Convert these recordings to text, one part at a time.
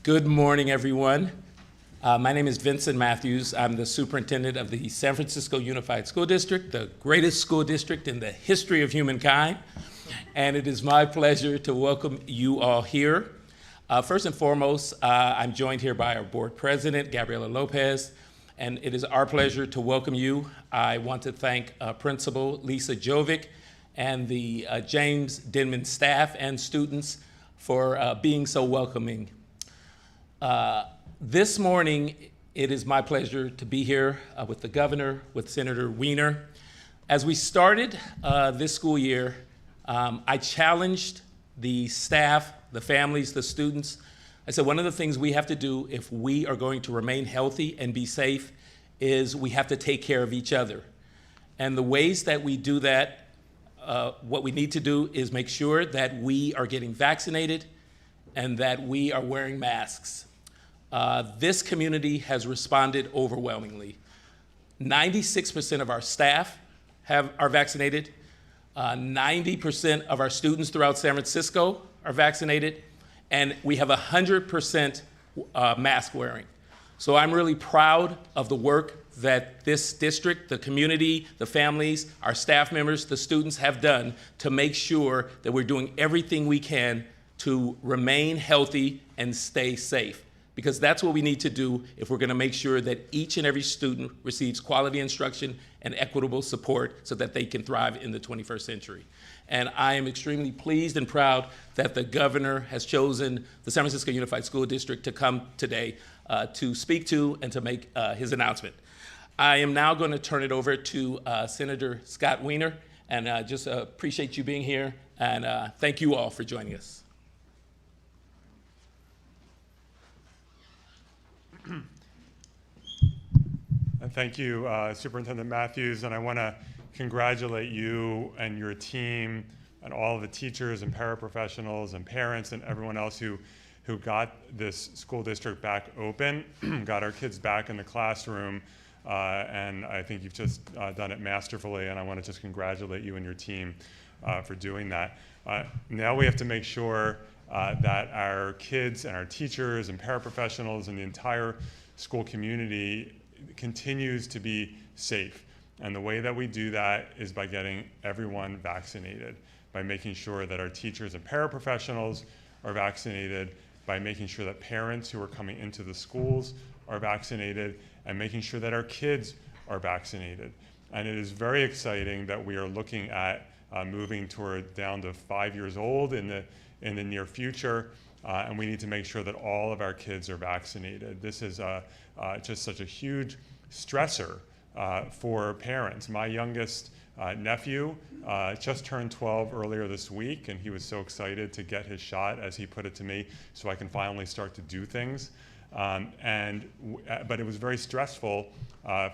Good morning, everyone. My name is Vincent Matthews. I'm the superintendent of the San Francisco Unified School District, the greatest school district in the history of humankind. And it is my pleasure to welcome you all here. First and foremost, I'm joined here by our board president, Gabriela Lopez, and it is our pleasure to welcome you. I want to thank Principal Lisa Jovic and the James Denman staff and students for being so welcoming. This morning, it is my pleasure to be here with the governor, with Senator Weiner. As we started this school year, I challenged the staff, the families, the students. I said one of the things we have to do if we are going to remain healthy and be safe is we have to take care of each other. And the ways that we do that, what we need to do is make sure that we are getting vaccinated and that we are wearing masks. This community has responded overwhelmingly. 96% of our staff are vaccinated. 90% of our students throughout San Francisco are vaccinated. And we have 100% mask wearing. So I'm really proud of the work that this district, the community, the families, our staff members, the students have done to make sure that we're doing everything we can to remain healthy and stay safe. Because that's what we need to do if we're going to make sure that each and every student receives quality instruction and equitable support so that they can thrive in the 21st century. And I am extremely pleased and proud that the governor has chosen the San Francisco Unified School District to come today to speak to and to make his announcement. I am now going to turn it over to Senator Scott Weiner, and just appreciate you being here, and thank you all for joining us. Thank you, Superintendent Matthews, and I want to congratulate you and your team and all of the teachers and paraprofessionals and parents and everyone else who got this school district back open, got our kids back in the classroom, and I think you've just done it masterfully, and I want to just congratulate you and your team for doing that. Now we have to make sure that our kids and our teachers and paraprofessionals and the entire school community continues to be safe. And the way that we do that is by getting everyone vaccinated, by making sure that our teachers and paraprofessionals are vaccinated, by making sure that parents who are coming into the schools are vaccinated, and making sure that our kids are vaccinated. And it is very exciting that we are looking at moving toward down to 5 years old in the near future, and we need to make sure that all of our kids are vaccinated. This is just such a huge stressor for parents. My youngest nephew just turned 12 earlier this week, and he was so excited to get his shot, as he put it to me, so I can finally start to do things. But it was very stressful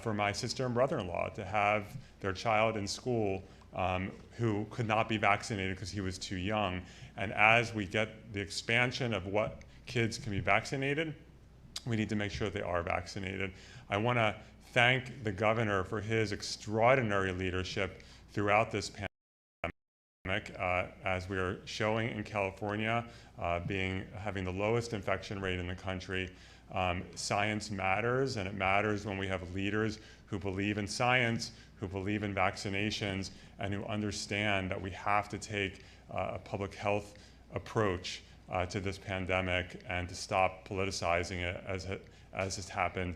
for my sister and brother-in-law to have their child in school who could not be vaccinated because he was too young. And as we get the expansion of what kids can be vaccinated, we need to make sure they are vaccinated. I want to thank the governor for his extraordinary leadership throughout this pandemic, as we are showing in California, having the lowest infection rate in the country. Science matters, and it matters when we have leaders who believe in science, who believe in vaccinations, and who understand that we have to take a public health approach to this pandemic and to stop politicizing it as has happened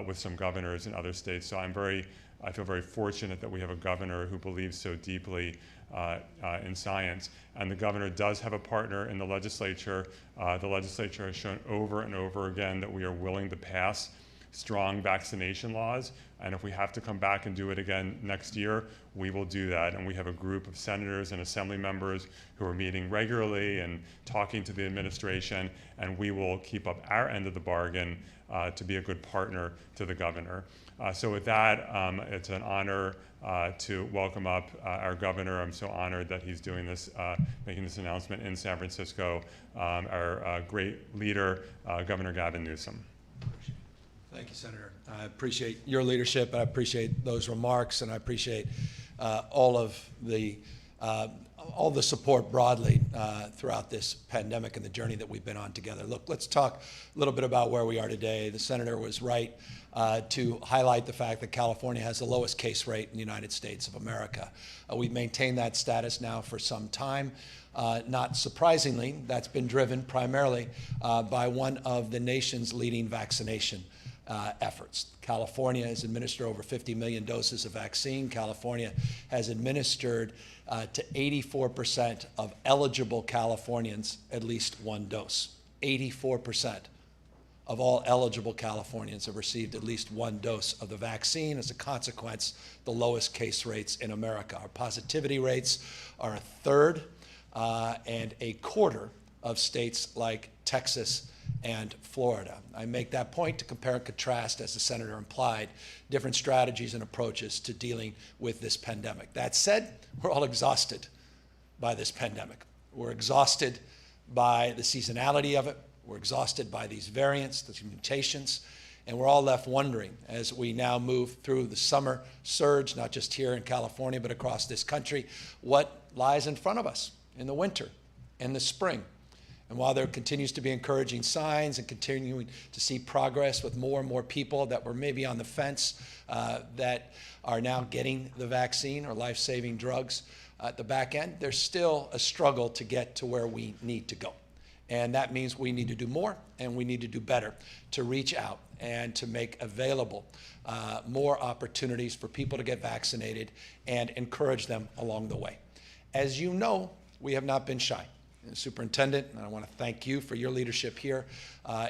with some governors in other states. So I feel very fortunate that we have a governor who believes so deeply in science. And the governor does have a partner in the legislature. The legislature has shown over and over again that we are willing to pass strong vaccination laws. And if we have to come back and do it again next year, we will do that. And we have a group of senators and assembly members who are meeting regularly and talking to the administration, and we will keep up our end of the bargain to be a good partner to the governor. So with that, it's an honor to welcome up our governor. I'm so honored that he's doing this, making this announcement in San Francisco, our great leader, Governor Gavin Newsom. Thank you, Senator. I appreciate your leadership. I appreciate those remarks, and I appreciate all of the all the support broadly throughout this pandemic and the journey that we've been on together. Look, let's talk a little bit about where we are today. The senator was right to highlight the fact that California has the lowest case rate in the United States of America. We've maintained that status now for some time. Not surprisingly, that's been driven primarily by one of the nation's leading vaccination efforts. California has administered over 50 million doses of vaccine. California has administered to 84% of eligible Californians at least one dose. 84% of all eligible Californians have received at least one dose of the vaccine. As a consequence, the lowest case rates in America. Our positivity rates are a third and a quarter of states like Texas and Florida. I make that point to compare and contrast, as the senator implied, different strategies and approaches to dealing with this pandemic. That said, we're all exhausted by this pandemic. We're exhausted by the seasonality of it. We're exhausted by these variants, these mutations, and we're all left wondering as we now move through the summer surge, not just here in California, but across this country, what lies in front of us in the winter and the spring. And while there continues to be encouraging signs and continuing to see progress with more and more people that were maybe on the fence that are now getting the vaccine or life-saving drugs at the back end, there's still a struggle to get to where we need to go. And that means we need to do more and we need to do better to reach out and to make available more opportunities for people to get vaccinated and encourage them along the way. As you know, we have not been shy. Superintendent, and I want to thank you for your leadership here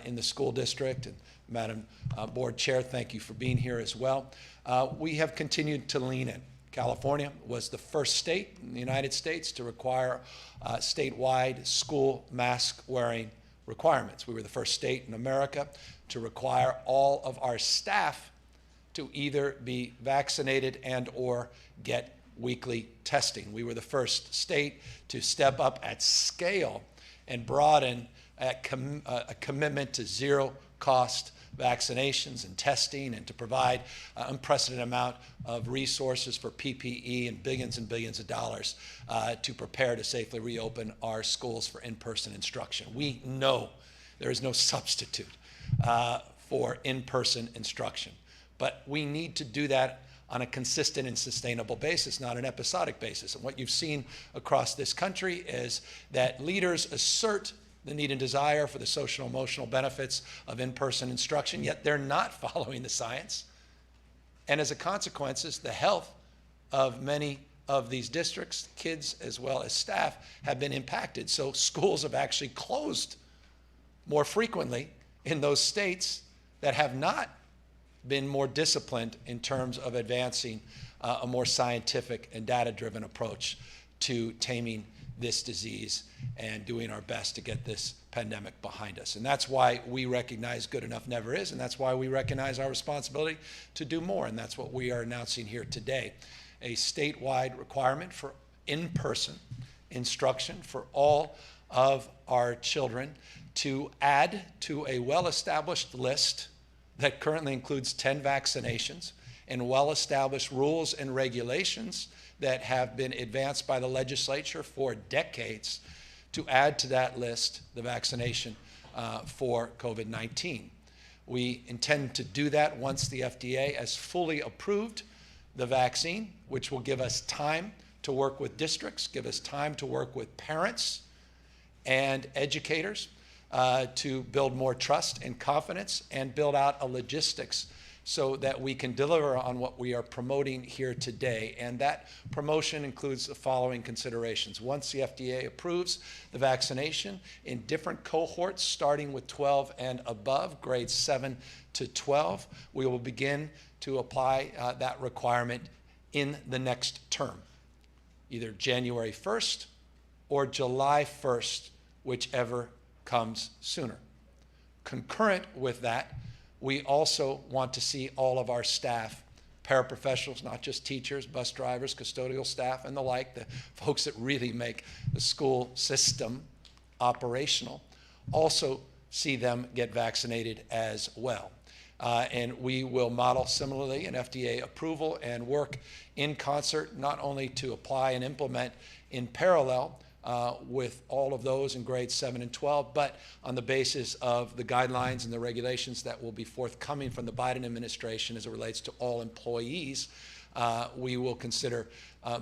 in the school district, and Madam Board Chair, thank you for being here as well. We have continued to lean in. California was the first state in the United States to require statewide school mask wearing requirements. We were the first state in America to require all of our staff to either be vaccinated and or get weekly testing. We were the first state to step up at scale and broaden a commitment to zero-cost vaccinations and testing, and to provide an unprecedented amount of resources for PPE and billions of dollars to prepare to safely reopen our schools for in-person instruction. We know there is no substitute for in-person instruction, but we need to do that on a consistent and sustainable basis, not an episodic basis. And what you've seen across this country is that leaders assert the need and desire for the social and emotional benefits of in-person instruction, yet they're not following the science. And as a consequence, the health of many of these districts, kids as well as staff, have been impacted. So schools have actually closed more frequently in those states that have not been more disciplined in terms of advancing a more scientific and data-driven approach to taming this disease and doing our best to get this pandemic behind us. And that's why we recognize good enough never is, and that's why we recognize our responsibility to do more, and that's what we are announcing here today. A statewide requirement for in-person instruction for all of our children to add to a well-established list that currently includes 10 vaccinations and well-established rules and regulations that have been advanced by the legislature for decades, to add to that list the vaccination for COVID-19. We intend to do that once the FDA has fully approved the vaccine, which will give us time to work with districts, give us time to work with parents and educators, to build more trust and confidence and build out a logistics so that we can deliver on what we are promoting here today. And that promotion includes the following considerations. Once the FDA approves the vaccination in different cohorts, starting with 12 and above, grades 7 to 12, we will begin to apply that requirement in the next term, either January 1st or July 1st, whichever comes sooner. Concurrent with that, we also want to see all of our staff, paraprofessionals, not just teachers, bus drivers, custodial staff, and the like, the folks that really make the school system operational, also see them get vaccinated as well. And we will model similarly an FDA approval and work in concert not only to apply and implement in parallel with all of those in grades 7 and 12, but on the basis of the guidelines and the regulations that will be forthcoming from the Biden administration as it relates to all employees, we will consider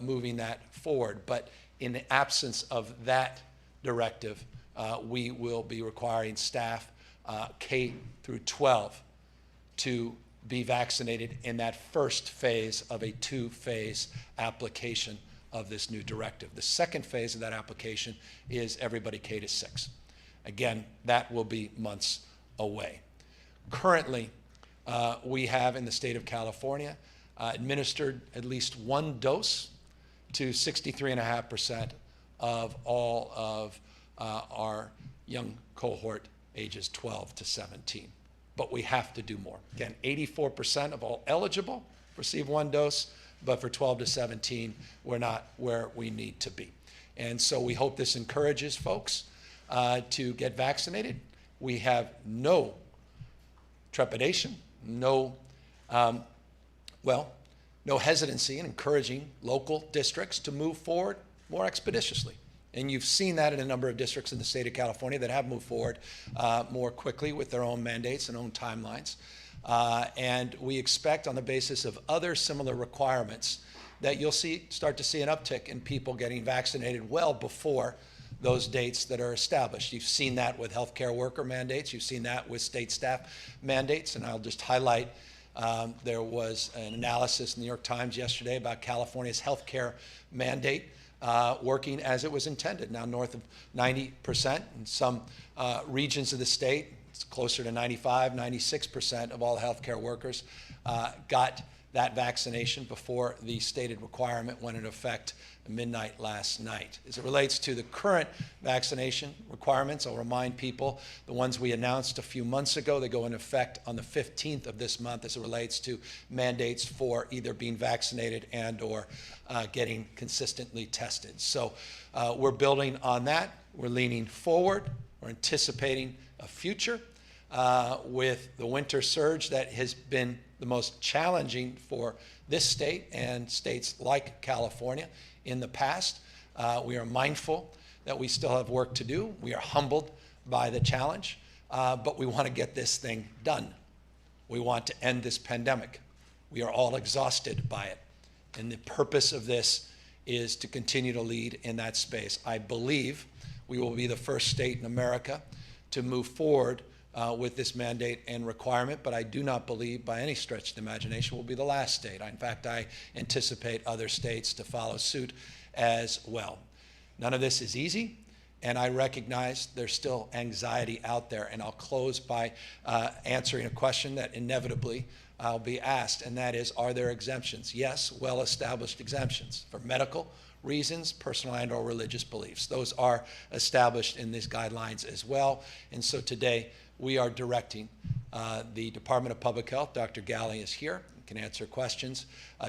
moving that forward. But in the absence of that directive, we will be requiring staff K through 12 to be vaccinated in that first phase of a two-phase application of this new directive. The second phase of that application is everybody K to 6. Again, that will be months away. Currently, we have in the state of California administered at least one dose to 63.5% of all of our young cohort ages 12 to 17. But we have to do more. Again, 84% of all eligible receive one dose, but for 12 to 17, we're not where we need to be. And so we hope this encourages folks to get vaccinated. We have no trepidation, no hesitancy in encouraging local districts to move forward more expeditiously. And you've seen that in a number of districts in the state of California that have moved forward more quickly with their own mandates and own timelines. And we expect on the basis of other similar requirements that you'll start to see an uptick in people getting vaccinated well before those dates that are established. You've seen that with healthcare worker mandates. You've seen that with state staff mandates. And I'll just highlight, there was an analysis in the New York Times yesterday about California's healthcare mandate working as it was intended. Now north of 90% in some regions of the state, it's closer to 95, 96% of all healthcare workers got that vaccination before the stated requirement went into effect midnight last night. As it relates to the current vaccination requirements, I'll remind people the ones we announced a few months ago, they go into effect on the 15th of this month as it relates to mandates for either being vaccinated and or getting consistently tested. So we're building on that. We're leaning forward. We're anticipating a future with the winter surge that has been the most challenging for this state and states like California in the past. We are mindful that we still have work to do. We are humbled by the challenge, but we want to get this thing done. We want to end this pandemic. We are all exhausted by it. And the purpose of this is to continue to lead in that space. I believe we will be the first state in America to move forward with this mandate and requirement, but I do not believe by any stretch of the imagination we'll be the last state. In fact, I anticipate other states to follow suit as well. None of this is easy, and I recognize there's still anxiety out there, and I'll close by answering a question that inevitably I'll be asked, and that is, are there exemptions? Yes, well-established exemptions for medical reasons, personal and or religious beliefs. Those are established in these guidelines as well, and so today we are directing the Department of Public Health, Dr. Galley is here, can answer questions,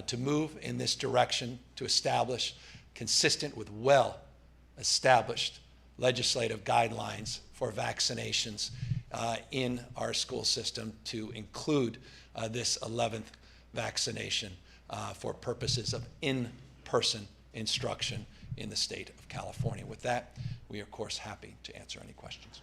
to move in this direction to establish, consistent with well-established legislative guidelines for vaccinations in our school system to include this 11th vaccination for purposes of in-person instruction in the state of California. With that, we are, of course, happy to answer any questions.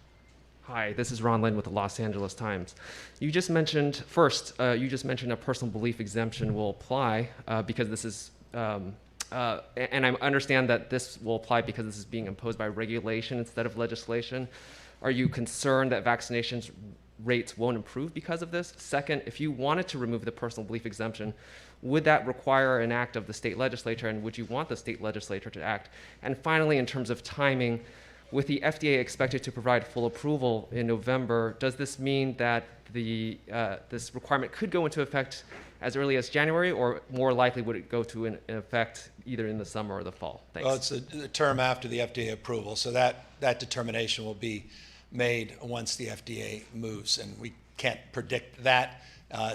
Hi, this is Ron Lin with the Los Angeles Times. You just mentioned, a personal belief exemption will apply because this is, and I understand that this will apply because this is being imposed by regulation instead of legislation. Are you concerned that vaccinations rates won't improve because of this? Second, if you wanted to remove the personal belief exemption, would that require an act of the state legislature, and would you want the state legislature to act? And finally, in terms of timing, with the FDA expected to provide full approval in November, does this mean that this requirement could go into effect as early as January, or more likely would it go to an effect either in the summer or the fall? Thanks. Well, it's the term after the FDA approval, so that determination will be made once the FDA moves, and we can't predict that,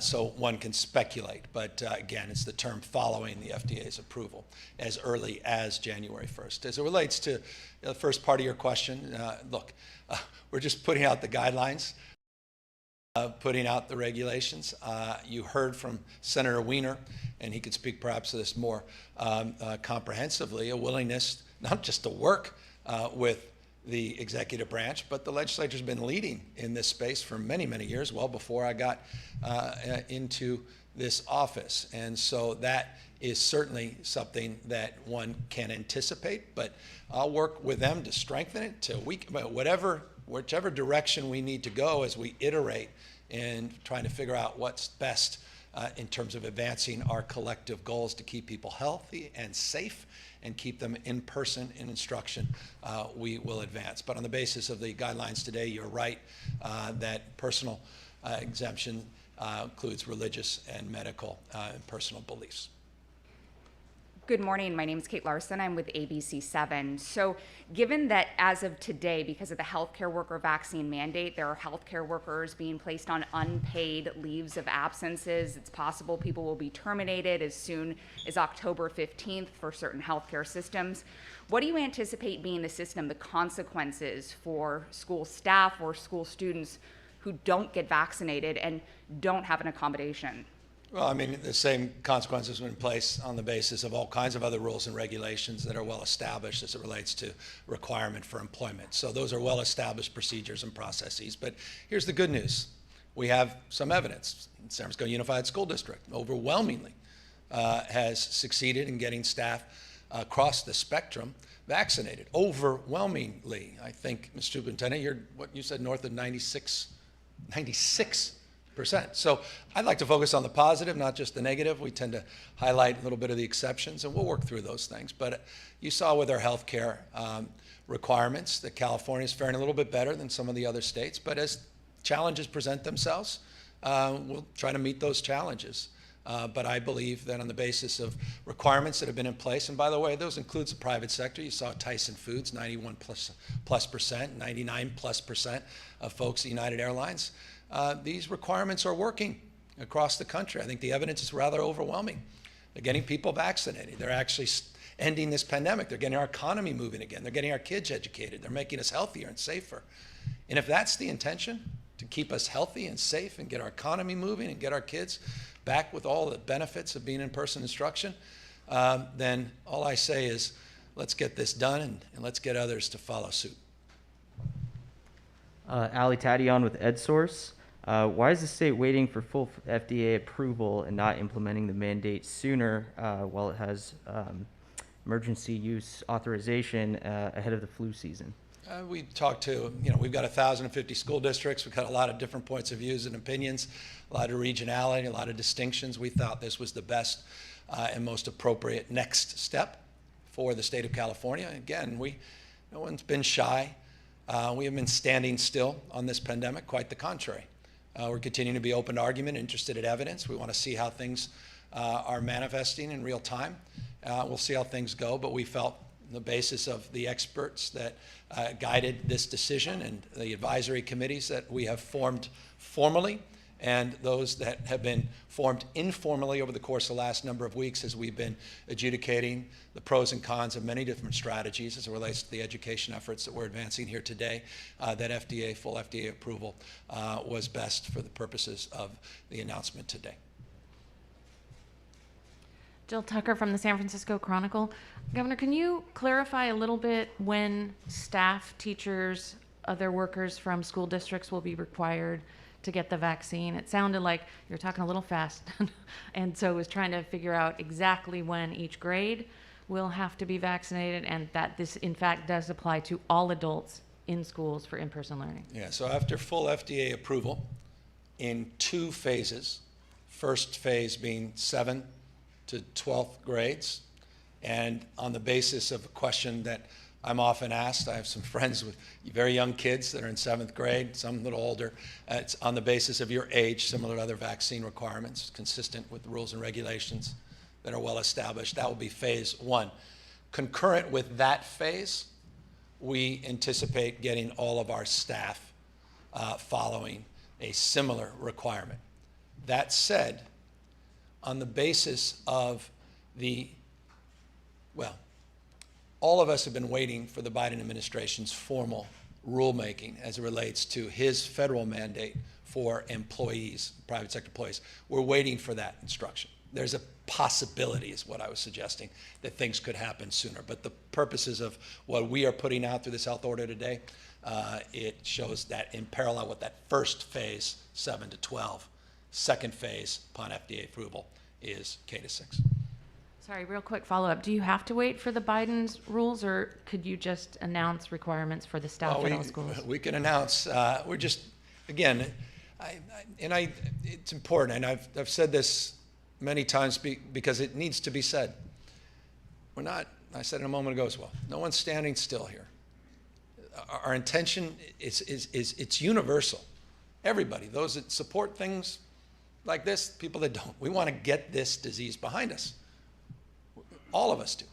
so one can speculate. But again, it's the term following the FDA's approval, as early as January 1st. As it relates to the first part of your question, look, we're just putting out the guidelines, putting out the regulations. You heard from Senator Weiner, and he could speak perhaps to this more comprehensively, a willingness not just to work with the executive branch, but the legislature's been leading in this space for many, many years, well before I got into this office. And so that is certainly something that one can anticipate, but I'll work with them to strengthen it, to whichever direction we need to go as we iterate in trying to figure out what's best in terms of advancing our collective goals to keep people healthy and safe and keep them in person in instruction, we will advance. But on the basis of the guidelines today, you're right that personal exemption includes religious and medical and personal beliefs. Good morning. My name is Kate Larson. I'm with ABC7. So given that as of today, because of the healthcare worker vaccine mandate, there are healthcare workers being placed on unpaid leaves of absences. It's possible people will be terminated as soon as October 15th for certain healthcare systems. What do you anticipate being the consequences for school staff or school students who don't get vaccinated and don't have an accommodation? Well, I mean, the same consequences were in place on the basis of all kinds of other rules and regulations that are well established as it relates to requirement for employment. So those are well established procedures and processes. But here's the good news. We have some evidence. San Francisco Unified School District overwhelmingly has succeeded in getting staff across the spectrum vaccinated. Overwhelmingly. I think, Mr. Superintendent, what you said, north of 96%. So I'd like to focus on the positive, not just the negative. We tend to highlight a little bit of the exceptions, and we'll work through those things. But you saw with our health care requirements that California is faring a little bit better than some of the other states. But as challenges present themselves, we'll try to meet those challenges. But I believe that on the basis of requirements that have been in place, and by the way, those includes the private sector. You saw Tyson Foods, 91+%, 99+% of folks at United Airlines. These requirements are working across the country. I think the evidence is rather overwhelming. They're getting people vaccinated. They're actually ending this pandemic. They're getting our economy moving again. They're getting our kids educated. They're making us healthier and safer. And if that's the intention, to keep us healthy and safe and get our economy moving and get our kids back with all the benefits of being in-person instruction, then all I say is let's get this done and let's get others to follow suit. Ali Tadion with EdSource. Why is the state waiting for full FDA approval and not implementing the mandate sooner while it has emergency use authorization ahead of the flu season? We talked to, we've got 1,050 school districts. We've got a lot of different points of views and opinions, a lot of regionality, a lot of distinctions. We thought this was the best and most appropriate next step for the state of California. Again, no one's been shy. We have been standing still on this pandemic, quite the contrary. We're continuing to be open to argument, interested in evidence. We want to see how things are manifesting in real time. We'll see how things go, but we felt on the basis of the experts that guided this decision and the advisory committees that we have formed formally and those that have been formed informally over the course of the last number of weeks as we've been adjudicating the pros and cons of many different strategies as it relates to the education efforts that we're advancing here today, that full FDA approval was best for the purposes of the announcement today. Jill Tucker from the San Francisco Chronicle. Governor, can you clarify a little bit when staff, teachers, other workers from school districts will be required to get the vaccine? It sounded like you were talking a little fast, and so I was trying to figure out exactly when each grade will have to be vaccinated, and that this, in fact, does apply to all adults in schools for in-person learning. Yeah, so after full FDA approval in 2 phases, first phase being 7th to 12th grades, and on the basis of a question that I'm often asked, I have some friends with very young kids that are in 7th grade, some a little older. It's on the basis of your age, similar to other vaccine requirements, consistent with the rules and regulations that are well established. That will be phase 1. Concurrent with that phase, we anticipate getting all of our staff following a similar requirement. That said, on the basis of all of us have been waiting for the Biden administration's formal rulemaking as it relates to his federal mandate for employees, private sector employees. We're waiting for that instruction. there's a possibility, is what I was suggesting, that things could happen sooner. But the purposes of what we are putting out through this health order today, it shows that in parallel with that first phase, 7 to 12, second phase upon FDA approval is K to 6. Sorry, real quick follow-up. Do you have to wait for the Biden's rules, or could you just announce requirements for the staff at all schools? We can announce. We're just, again, it's important, and I've said this many times because it needs to be said. We're not, I said it a moment ago as well, no one's standing still here. Our intention is it's universal. Everybody, those that support things like this, people that don't, we want to get this disease behind us. All of us do.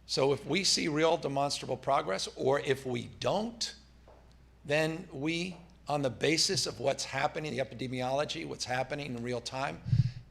So if we see real demonstrable progress, or if we don't, then we, on the basis of what's happening, the epidemiology, what's happening in real time,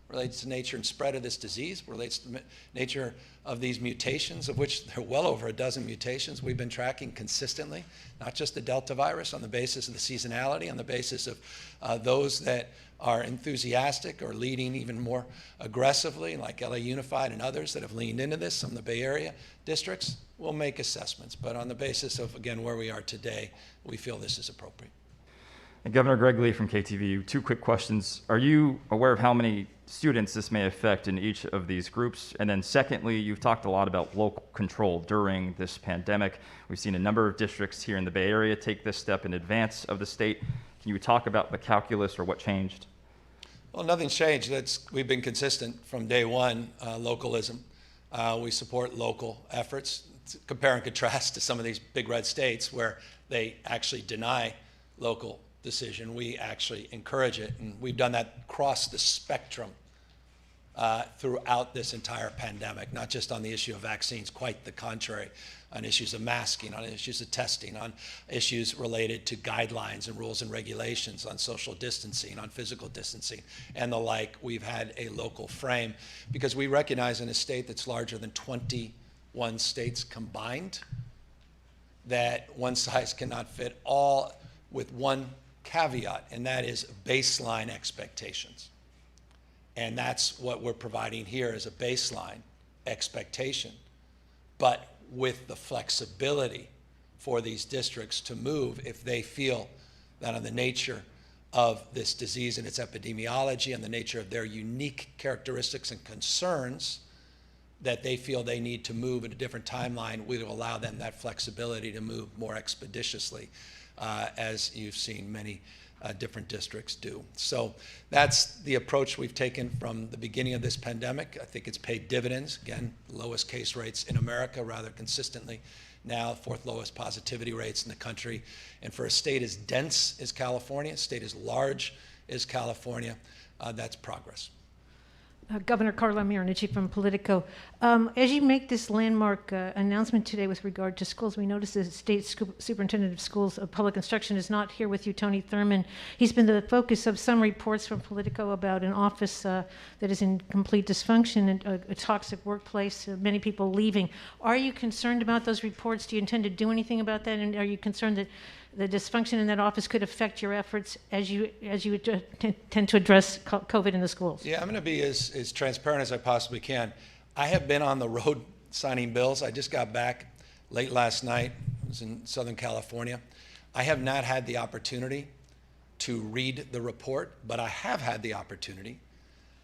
relates to nature and spread of this disease, relates to the nature of these mutations, of which there are well over a dozen mutations we've been tracking consistently, not just the Delta virus, on the basis of the seasonality, on the basis of those that are enthusiastic or leading even more aggressively, like LA Unified and others that have leaned into this, some of the Bay Area districts. We'll make assessments, but on the basis of, again, where we are today, we feel this is appropriate. And Governor Greg Lee from KTVU, 2 quick questions. Are you aware of how many students this may affect in each of these groups? And then secondly, you've talked a lot about local control during this pandemic. We've seen a number of districts here in the Bay Area take this step in advance of the state. Can you talk about the calculus or what changed? Well, nothing's changed. We've been consistent from day one, localism. We support local efforts. Compare and contrast to some of these big red states where they actually deny local decision. We actually encourage it, and we've done that across the spectrum throughout this entire pandemic, not just on the issue of vaccines, quite the contrary, on issues of masking, on issues of testing, on issues related to guidelines and rules and regulations, on social distancing, on physical distancing, and the like. We've had a local frame because we recognize in a state that's larger than 21 states combined that one size cannot fit all, with one caveat, and that is baseline expectations. And that's what we're providing here as a baseline expectation, but with the flexibility for these districts to move if they feel that on the nature of this disease and its epidemiology and the nature of their unique characteristics and concerns, that they feel they need to move at a different timeline. We will allow them that flexibility to move more expeditiously, as you've seen many different districts do. So that's the approach we've taken from the beginning of this pandemic. I think it's paid dividends. Again, lowest case rates in America rather consistently now, 4th lowest positivity rates in the country. And for a state as dense as California, a state as large as California, that's progress. Governor Carla Mironicci from Politico. As you make this landmark announcement today with regard to schools, we notice the state superintendent of schools of public instruction is not here with you, Tony Thurmond. He's been the focus of some reports from Politico about an office that is in complete dysfunction and a toxic workplace, many people leaving. Are you concerned about those reports? Do you intend to do anything about that? And are you concerned that the dysfunction in that office could affect your efforts as you tend to address COVID in the schools? Yeah, I'm going to be as transparent as I possibly can. I have been on the road signing bills. I just got back late last night. I was in Southern California. I have not had the opportunity to read the report, but I have had the opportunity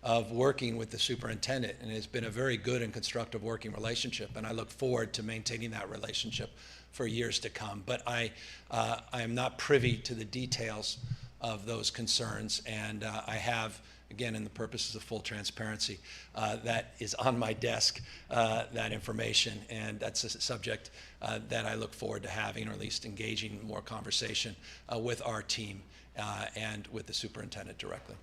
of working with the superintendent, and it's been a very good and constructive working relationship, and I look forward to maintaining that relationship for years to come. But I am not privy to the details of those concerns, and I have, again, in the purposes of full transparency, that is on my desk, that information, and that's a subject that I look forward to having, or at least engaging in more conversation with our team and with the superintendent directly.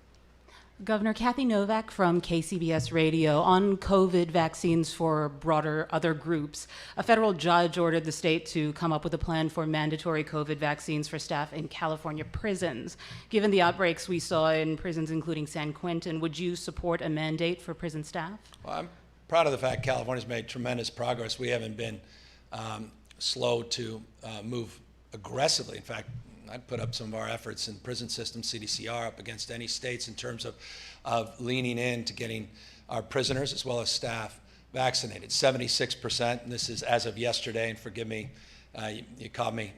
Governor Kathy Novak from KCBS Radio. On COVID vaccines for broader other groups, a federal judge ordered the state to come up with a plan for mandatory COVID vaccines for staff in California prisons. Given the outbreaks we saw in prisons, including San Quentin, would you support a mandate for prison staff? Well, I'm proud of the fact California's made tremendous progress. We haven't been slow to move aggressively. In fact, I'd put up some of our efforts in prison system, CDCR, up against any states in terms of leaning in to getting our prisoners as well as staff vaccinated. 76%, and this is as of yesterday, and forgive me, you caught me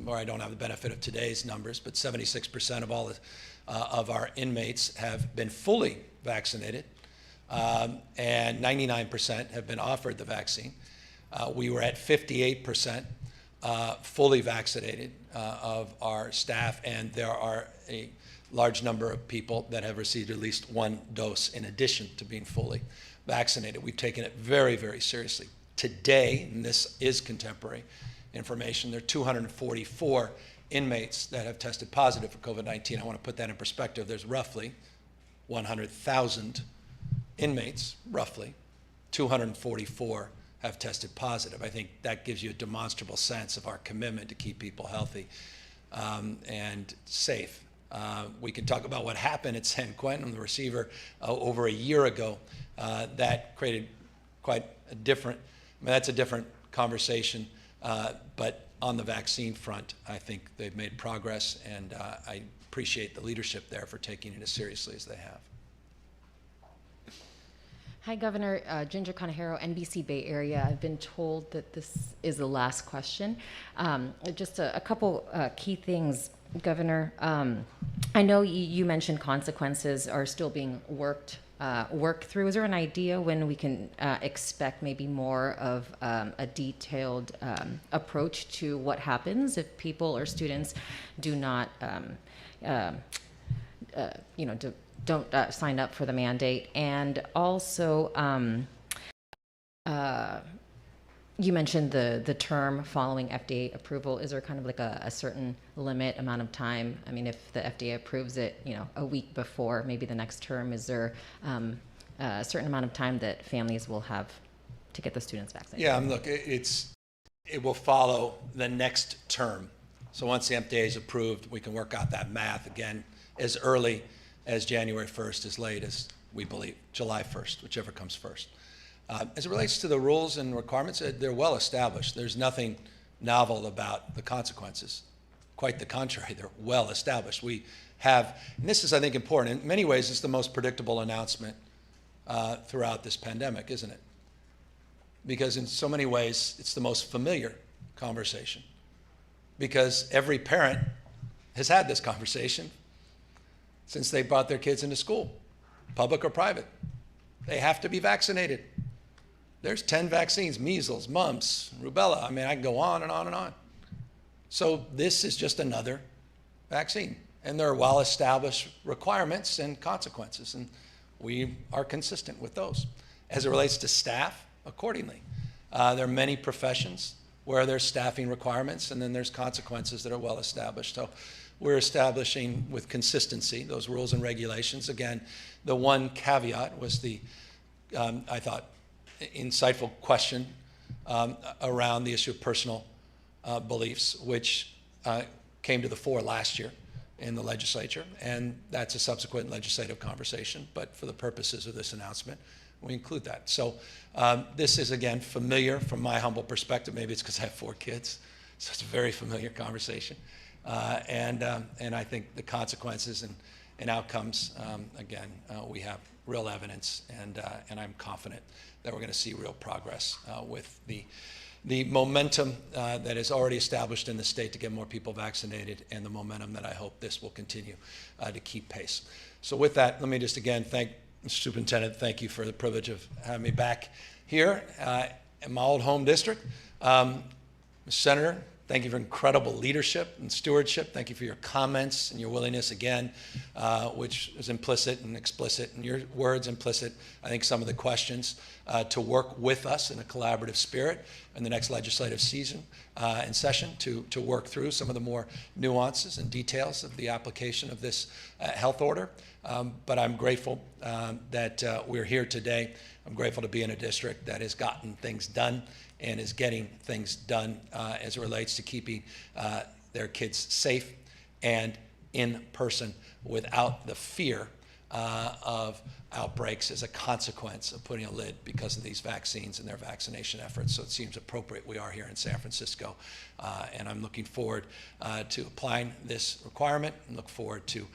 where I don't have the benefit of today's numbers, but 76% of all of our inmates have been fully vaccinated, and 99% have been offered the vaccine. We were at 58% fully vaccinated of our staff, and there are a large number of people that have received at least one dose in addition to being fully vaccinated. We've taken it very, very seriously. Today, and this is contemporary information, there are 244 inmates that have tested positive for COVID-19. I want to put that in perspective. There's roughly 100,000 inmates, roughly. 244 have tested positive. I think that gives you a demonstrable sense of our commitment to keep people healthy and safe. We can talk about what happened at San Quentin, the receiver, over a year ago. That created quite a different, that's a different conversation. But on the vaccine front, I think they've made progress, and I appreciate the leadership there for taking it as seriously as they have. Hi, Governor. Ginger Conejero, NBC Bay Area. I've been told that this is the last question. Just a couple key things, Governor. I know you mentioned consequences are still being worked through. Is there an idea when we can expect maybe more of a detailed approach to what happens if people or students do not, don't sign up for the mandate? And also, you mentioned the term following FDA approval. Is there kind of like a certain limit amount of time? I mean, if the FDA approves it, a week before maybe the next term, is there a certain amount of time that families will have to get the students vaccinated? Yeah, look, it will follow the next term. So once the FDA is approved, we can work out that math again as early as January 1st, as late as we believe July 1st, whichever comes first. As it relates to the rules and requirements, they're well established. There's nothing novel about the consequences. Quite the contrary, they're well established. We have, and this is, I think, important. In many ways, it's the most predictable announcement throughout this pandemic, isn't it? Because in so many ways, it's the most familiar conversation. Because every parent has had this conversation since they brought their kids into school, public or private. They have to be vaccinated. There's 10 vaccines: measles, mumps, rubella. I mean, I can go on and on and on. So this is just another vaccine. And there are well-established requirements and consequences, and we are consistent with those. As it relates to staff, accordingly. There are many professions where there's staffing requirements, and then there's consequences that are well-established. So we're establishing with consistency those rules and regulations. Again, the one caveat was the, I thought, insightful question around the issue of personal beliefs, which came to the fore last year in the legislature, and that's a subsequent legislative conversation. But for the purposes of this announcement, we include that. So this is, again, familiar from my humble perspective. Maybe it's because I have 4 kids, so it's a very familiar conversation. And I think the consequences and outcomes, again, we have real evidence, and I'm confident that we're going to see real progress with the momentum that is already established in the state to get more people vaccinated, and the momentum that I hope this will continue to keep pace. So with that, let me just again thank Mr. Superintendent. Thank you for the privilege of having me back here in my old home district. Mr. Senator, thank you for incredible leadership and stewardship. Thank you for your comments and your willingness, again, which is implicit and explicit, and your words implicit, I think, some of the questions, to work with us in a collaborative spirit in the next legislative season and session to work through some of the more nuances and details of the application of this health order. But I'm grateful that we're here today. I'm grateful to be in a district that has gotten things done and is getting things done as it relates to keeping their kids safe and in person without the fear of outbreaks as a consequence of putting a lid because of these vaccines and their vaccination efforts. So it seems appropriate we are here in San Francisco. And I'm looking forward to applying this requirement, and look forward to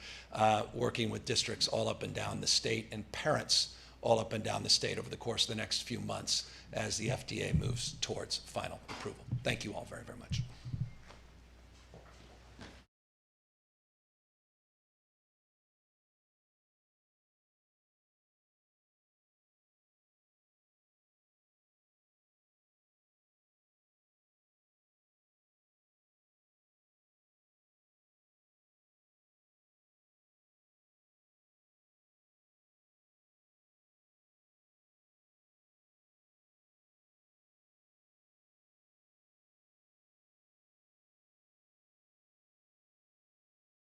working with districts all up and down the state and parents all up and down the state over the course of the next few months as the FDA moves towards final approval. Thank you all very, very much.